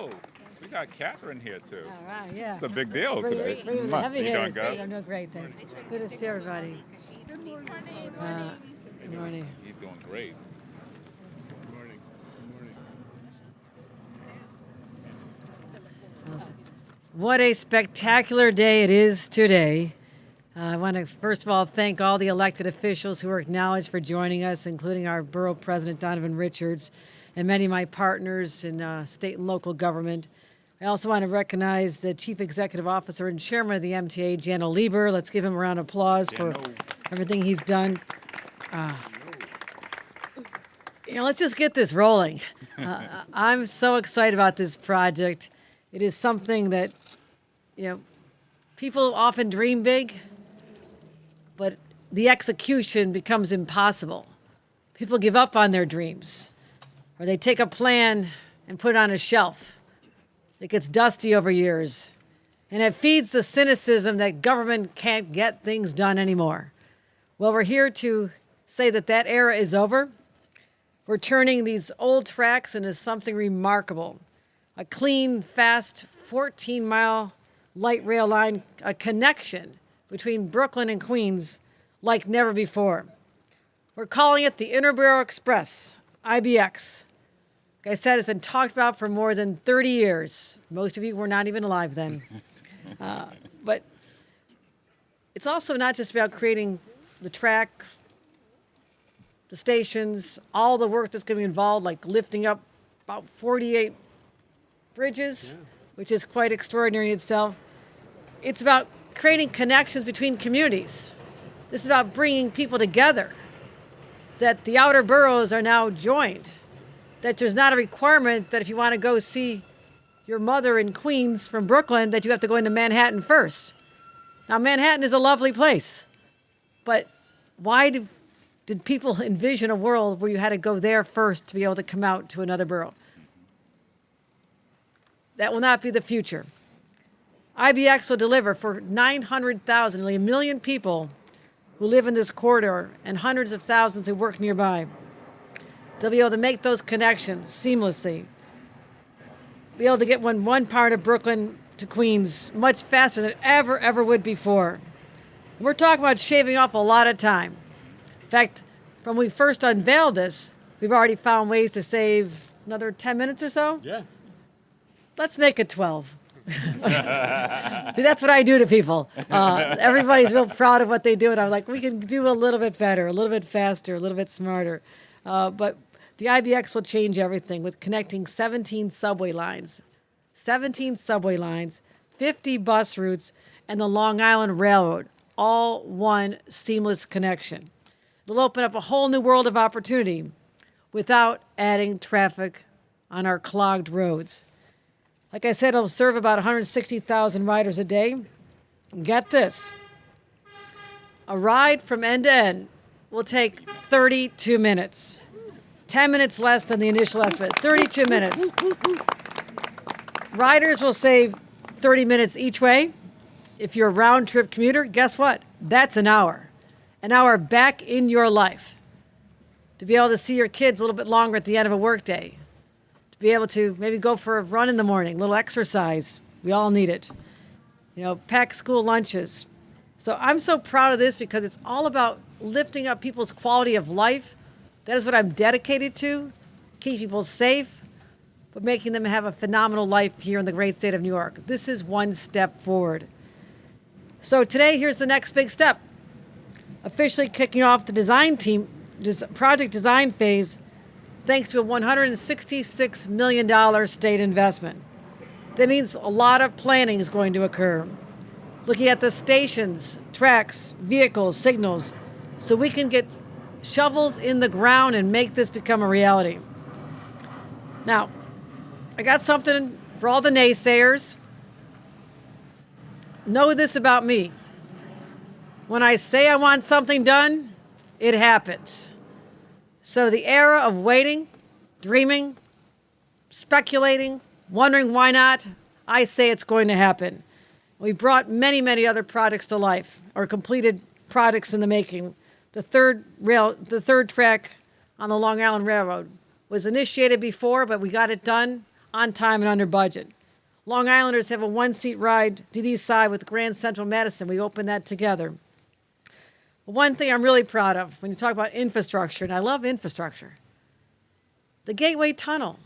Oh, we got Catherine here too. All right, yeah. It's a big deal today. Bring the Mwah. heavy You doing hitters. good? I'm doing great, thanks. Good to see everybody. Good morning. Good morning. He's doing great. Good morning. Good morning. What a spectacular day it is today. I want to, first of all, thank all the elected officials who are acknowledged for joining us, including our Borough President, Donovan Richards, and many of my partners in state and local government. I also want to recognize the Chief Executive Officer and Chairman of the MTA, Jano Lieber. Let's give him a round of applause for everything he's done. Let's just get this rolling. I'm so excited about this project. It is something that, people often dream big, but the execution becomes impossible. People give up on their dreams, or they take a plan and put it on a shelf. It gets dusty over years, and it feeds the cynicism that government can't get things done anymore. Well, we're here to say that that era is over. We're turning these old tracks into something remarkable. A clean, fast, 14-mile light rail line, a connection between Brooklyn and Queens like never before. We're calling it the Interborough Express, IBX. Like I said, it's been talked about for more than 30 years. Most of you were not even alive then. But it's also not just about creating the track, the stations, all the work that's going to be involved, like lifting up about 48 bridges, which is quite extraordinary in itself. It's about creating connections between communities. This is about bringing people together, that the outer boroughs are now joined, that there's not a requirement that if you want to go see your mother in Queens from Brooklyn, that you have to go into Manhattan first. Now, Manhattan is a lovely place, but why did people envision a world where you had to go there first to be able to come out to another borough? That will not be the future. IBX will deliver for 900,000, nearly 1 million people who live in this corridor and hundreds of thousands who work nearby. They'll be able to make those connections seamlessly. Be able to get one part of Brooklyn to Queens much faster than ever would before. We're talking about shaving off a lot of time. In fact, from when we first unveiled this, we've already found ways to save another 10 minutes or so. Yeah. Let's make it 12. See, that's what I do to people. Everybody's real proud of what they do, and I'm like, we can do a little bit better, a little bit faster, a little bit smarter. But the IBX will change everything with connecting 17 subway lines, 50 bus routes, and the Long Island Railroad, all one seamless connection. It'll open up a whole new world of opportunity without adding traffic on our clogged roads. Like I said, it'll serve about 160,000 riders a day. Get this. A ride from end to end will take 32 minutes. 10 minutes less than the initial estimate. 32 minutes. Riders will save 30 minutes each way. If you're a round-trip commuter, guess what? That's an hour. An hour back in your life. To be able to see your kids a little bit longer at the end of a workday. Be able to maybe go for a run in the morning, a little exercise. We all need it. Pack school lunches. So I'm so proud of this because it's all about lifting up people's quality of life. That is what I'm dedicated to. Keep people safe, but making them have a phenomenal life here in the great state of New York. This is one step forward. So today, here's the next big step. Officially kicking off the design team, project design phase, thanks to a $166 million state investment. That means a lot of planning is going to occur. Looking at the stations, tracks, vehicles, signals, so we can get shovels in the ground and make this become a reality. Now, I got something for all the naysayers. Know this about me. When I say I want something done, it happens. So the era of waiting, dreaming, speculating, wondering why not, I say it's going to happen. We brought many, many other projects to life, or completed projects in the making. The third track on the Long Island Railroad was initiated before, but we got it done on time and under budget. Long Islanders have a one-seat ride to the east side with Grand Central Madison. We opened that together. One thing I'm really proud of when you talk about infrastructure, and I love infrastructure, the Gateway Tunnel.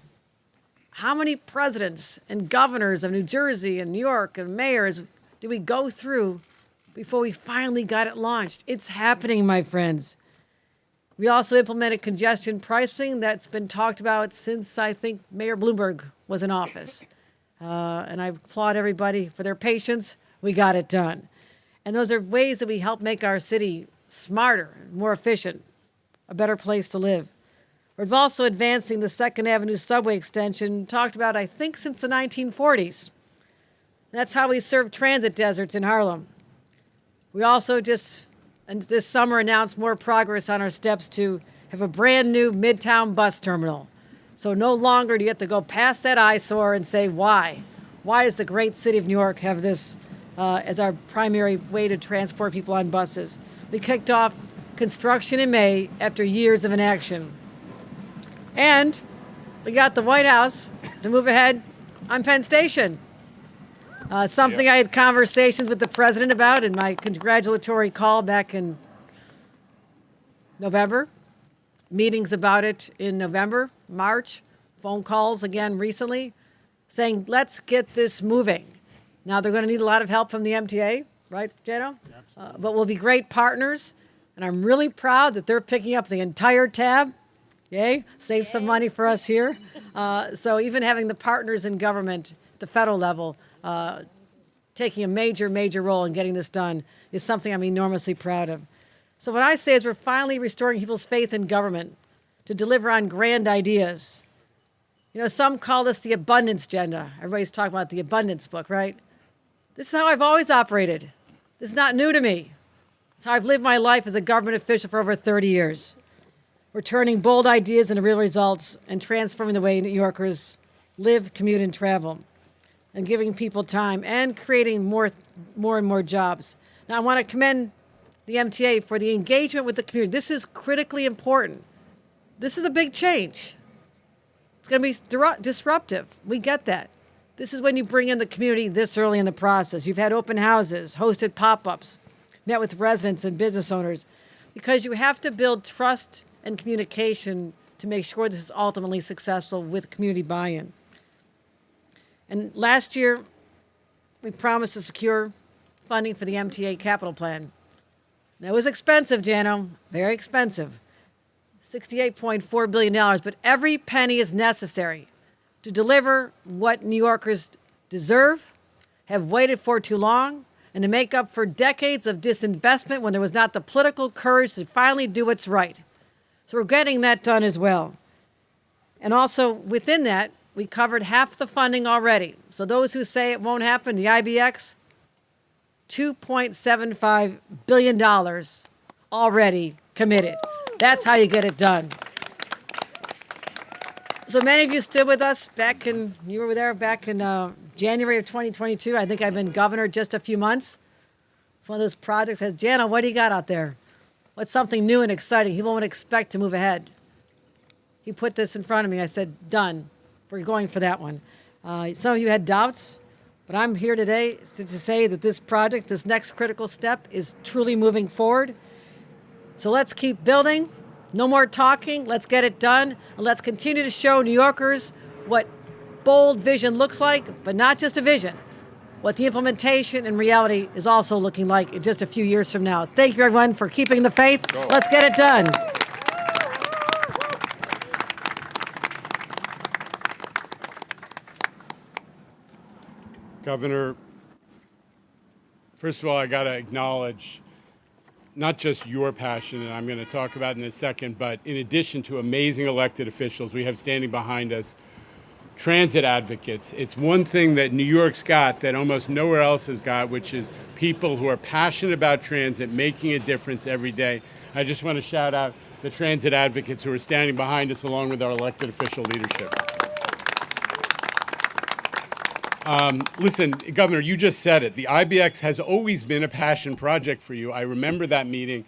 How many presidents and governors of New Jersey and New York and mayors did we go through before we finally got it launched? It's happening, my friends. We also implemented congestion pricing that's been talked about since, I think, Mayor Bloomberg was in office. And I applaud everybody for their patience. We got it done. And those are ways that we help make our city smarter, more efficient, a better place to live. We're also advancing the 2nd Avenue subway extension, talked about, I think, since the 1940s. That's how we serve transit deserts in Harlem. We also just, this summer, announced more progress on our steps to have a brand new Midtown bus terminal. So no longer do you have to go past that eyesore and say, why? Why does the great city of New York have this as our primary way to transport people on buses? We kicked off construction in May after years of inaction. And we got the White House to move ahead on Penn Station. Something I had conversations with the president about in my congratulatory call back in November. Meetings about it in November, March, phone calls again recently, saying, let's get this moving. Now, they're going to need a lot of help from the MTA, right, Jano? But we'll be great partners, and I'm really proud that they're picking up the entire tab. Yay, save some money for us here. So even having the partners in government at the federal level taking a major, major role in getting this done is something I'm enormously proud of. So what I say is we're finally restoring people's faith in government to deliver on grand ideas. You know, some call this the abundance agenda. Everybody's talking about the abundance book, right? This is how I've always operated. This is not new to me. It's how I've lived my life as a government official for over 30 years. We're turning bold ideas into real results and transforming the way New Yorkers live, commute, and travel, and giving people time and creating more and more jobs. Now, I want to commend the MTA for the engagement with the community. This is critically important. This is a big change. It's going to be disruptive. We get that. This is when you bring in the community this early in the process. You've had open houses, hosted pop-ups, met with residents and business owners, because you have to build trust and communication to make sure this is ultimately successful with community buy-in. And last year, we promised to secure funding for the MTA capital plan. That was expensive, Jano, very expensive. $68.4 billion, but every penny is necessary to deliver what New Yorkers deserve, have waited for too long, and to make up for decades of disinvestment when there was not the political courage to finally do what's right. So we're getting that done as well. And also within that, we covered half the funding already. So those who say it won't happen, the IBX, $2.75 billion already committed. That's how you get it done. So many of you stood with us back in, you were there back in January of 2022. I think I've been governor just a few months. One of those projects says, Jana, what do you got out there? What's something new and exciting he won't expect to move ahead? He put this in front of me. I said, done. We're going for that one. Some of you had doubts, but I'm here today to say that this project, this next critical step, is truly moving forward. So let's keep building. No more talking. Let's get it done. And let's continue to show New Yorkers what bold vision looks like, but not just a vision, what the implementation and reality is also looking like in just a few years from now. Thank you, everyone, for keeping the faith. Let's get it done. Governor, first of all, I got to acknowledge not just your passion, and I'm going to talk about in a second, but in addition to amazing elected officials we have standing behind us, transit advocates. It's one thing that New York's got that almost nowhere else has got, which is people who are passionate about transit, making a difference every day. I just want to shout out the transit advocates who are standing behind us along with our elected official leadership. Listen, Governor, you just said it. The IBX has always been a passion project for you. I remember that meeting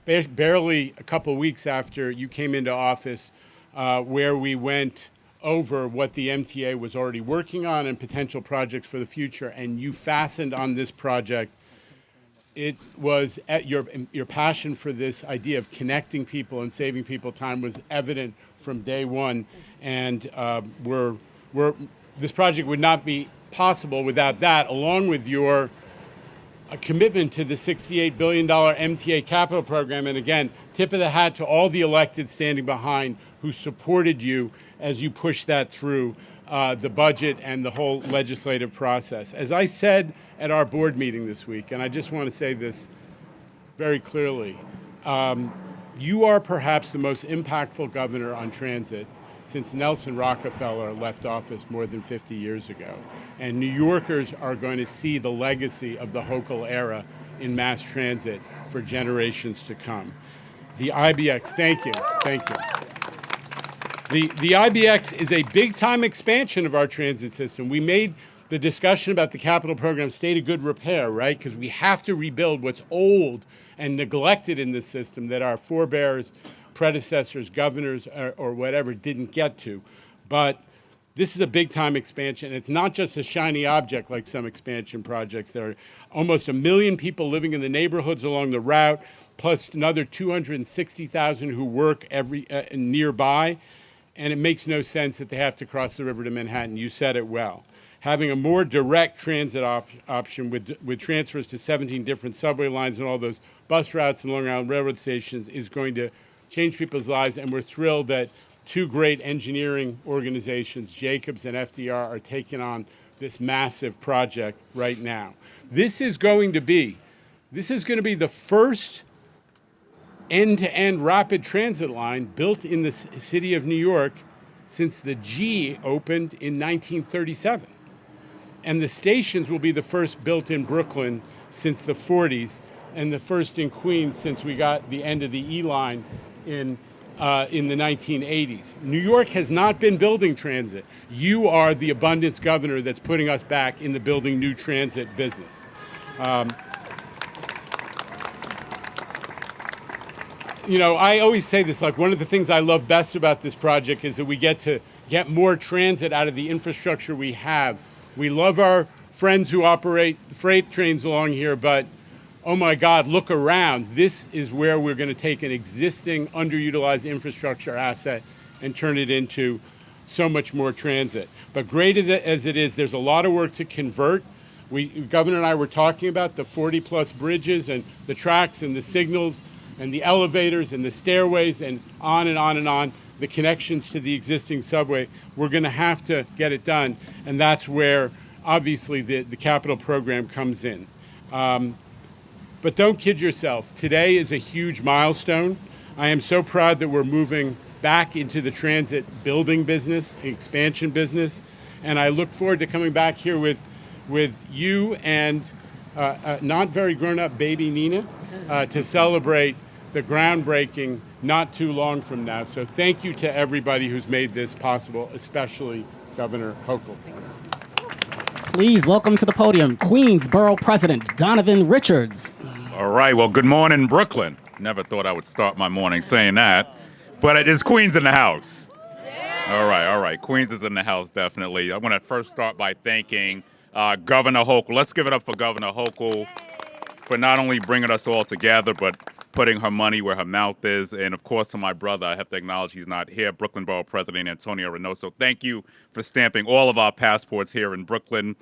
barely a couple weeks after you came into office where we went over what the MTA was already working on and potential projects for the future, and you fastened on this project. It was at your passion for this idea of connecting people and saving people time was evident from day one, and this project would not be possible without that, along with your commitment to the $68 billion MTA capital program. And again, tip of the hat to all the elected standing behind who supported you as you pushed that through the budget and the whole legislative process. As I said at our board meeting this week, and I just want to say this very clearly, you are perhaps the most impactful governor on transit since Nelson Rockefeller left office more than 50 years ago. And New Yorkers are going to see the legacy of the Hochul era in mass transit for generations to come. The IBX, thank you. The IBX is a big-time expansion of our transit system. We made the discussion about the capital program state of good repair, right? Because we have to rebuild what's old and neglected in this system that our forebears, predecessors, governors, or whatever didn't get to. But this is a big-time expansion. It's not just a shiny object like some expansion projects. There are almost 1 million people living in the neighborhoods along the route, plus another 260,000 who work nearby. And it makes no sense that they have to cross the river to Manhattan. You said it well. Having a more direct transit option with transfers to 17 different subway lines and all those bus routes and Long Island Railroad stations is going to change people's lives, and we're thrilled that two great engineering organizations, Jacobs and FDR, are taking on this massive project right now. This is going to be the first end-to-end rapid transit line built in the city of New York since the G opened in 1937. And the stations will be the first built in Brooklyn since the 40s, and the first in Queens since we got the end of the E line in the 1980s. New York has not been building transit. You are the abundance governor that's putting us back in the building new transit business. You know, I always say this, like one of the things I love best about this project is that we get to get more transit out of the infrastructure we have. We love our friends who operate freight trains along here, but oh my God, look around. This is where we're going to take an existing underutilized infrastructure asset and turn it into so much more transit. But great as it is, there's a lot of work to convert. Governor and I were talking about the 40 plus bridges and the tracks and the signals and the elevators and the stairways and on and on and on, the connections to the existing subway. We're going to have to get it done, and that's where obviously the capital program comes in. But don't kid yourself. Today is a huge milestone. I am so proud that we're moving back into the transit building business, expansion business, and I look forward to coming back here with you and not very grown-up baby Nina to celebrate the groundbreaking not too long from now. So thank you to everybody who's made this possible, especially Governor Hochul. Please welcome to the podium Queens Borough President Donovan Richards. All right. Well, good morning, Brooklyn. Never thought I would start my morning saying that, but it is Queens in the house. All right. Queens is in the house, definitely. I want to first start by thanking Governor Hochul. Let's give it up for Governor Hochul for not only bringing us all together, but putting her money where her mouth is. And of course, to my brother, I have to acknowledge he's not here, Brooklyn Borough President Antonio Reynoso. Thank you for stamping all of our passports here in Brooklyn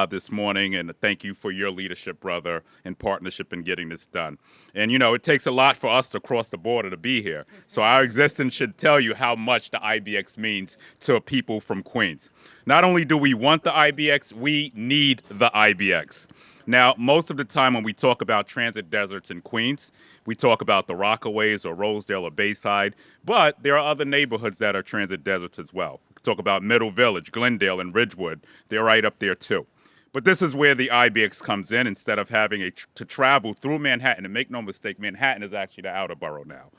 this morning. And thank you for your leadership, brother, and partnership in getting this done. And, you know, it takes a lot for us to cross the border to be here. So our existence should tell you how much the IBX means to people from Queens. Not only do we want the IBX, we need the IBX. Now, most of the time when we talk about transit deserts in Queens, we talk about the Rockaways or Rosedale or Bayside, but there are other neighborhoods that are transit deserts as well. We talk about Middle Village, Glendale, and Ridgewood. They're right up there too. But this is where the IBX comes in. Instead of having to travel through Manhattan, and make no mistake, Manhattan is actually the outer borough now.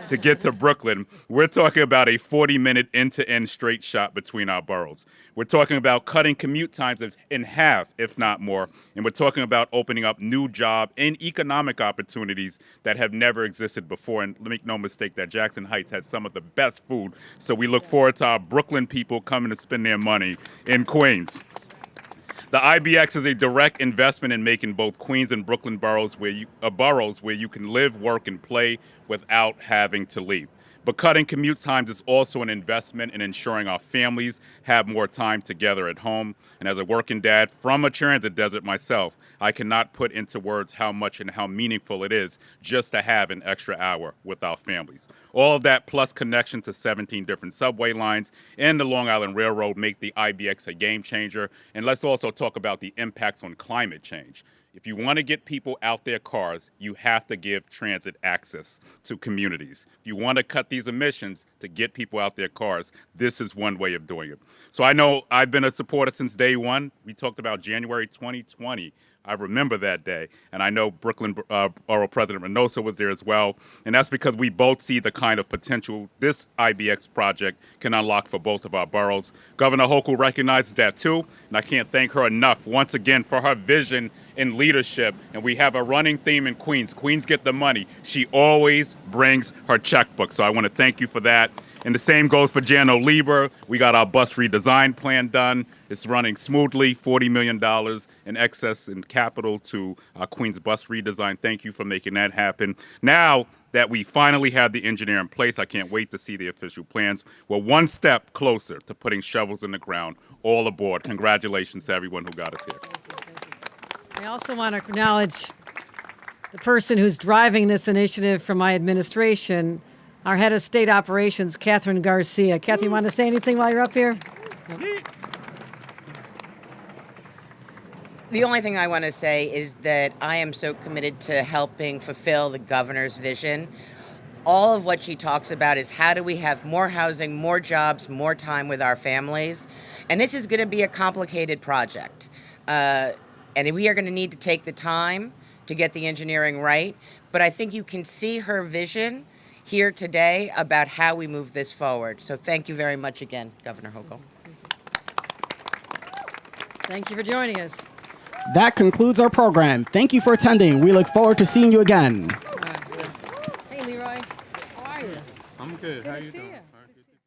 to get to Brooklyn, we're talking about a 40-minute end-to-end straight shot between our boroughs. We're talking about cutting commute times in half, if not more, and we're talking about opening up new job and economic opportunities that have never existed before. And make no mistake that Jackson Heights has some of the best food, so we look forward to our Brooklyn people coming to spend their money in Queens. The IBX is a direct investment in making both Queens and Brooklyn boroughs where you can live, work, and play without having to leave. But cutting commute times is also an investment in ensuring our families have more time together at home. And as a working dad from a transit desert myself, I cannot put into words how much and how meaningful it is just to have an extra hour with our families. All of that plus connection to 17 different subway lines and the Long Island Railroad make the IBX a game changer. And let's also talk about the impacts on climate change. If you want to get people out their cars, you have to give transit access to communities. If you want to cut these emissions to get people out their cars, this is one way of doing it. So I know I've been a supporter since day one. We talked about January 2020. I remember that day, and I know Brooklyn Borough President Reynoso was there as well, and that's because we both see the kind of potential this IBX project can unlock for both of our boroughs. Governor Hochul recognizes that too, and I can't thank her enough once again for her vision and leadership, and we have a running theme in Queens. Queens get the money. She always brings her checkbook, so I want to thank you for that. And the same goes for Jano Lieber. We got our bus redesign plan done. It's running smoothly, $40 million in excess in capital to Queens bus redesign. Thank you for making that happen. Now that we finally have the engineer in place, I can't wait to see the official plans. We're one step closer to putting shovels in the ground. All aboard. Congratulations to everyone who got us here. I also want to acknowledge the person who's driving this initiative from my administration, our head of state operations, Catherine Garcia. Kathy, you want to say anything while you're up here? The only thing I want to say is that I am so committed to helping fulfill the governor's vision. All of what she talks about is how do we have more housing, more jobs, more time with our families. And this is going to be a complicated project. And we are going to need to take the time to get the engineering right. But I think you can see her vision here today about how we move this forward. So thank you very much again, Governor Hochul. Thank you for joining us. That concludes our program. Thank you for attending. We look forward to seeing you again. Hey, Leroy. How are you? I'm good. Good How to you see doing? you. All right, good.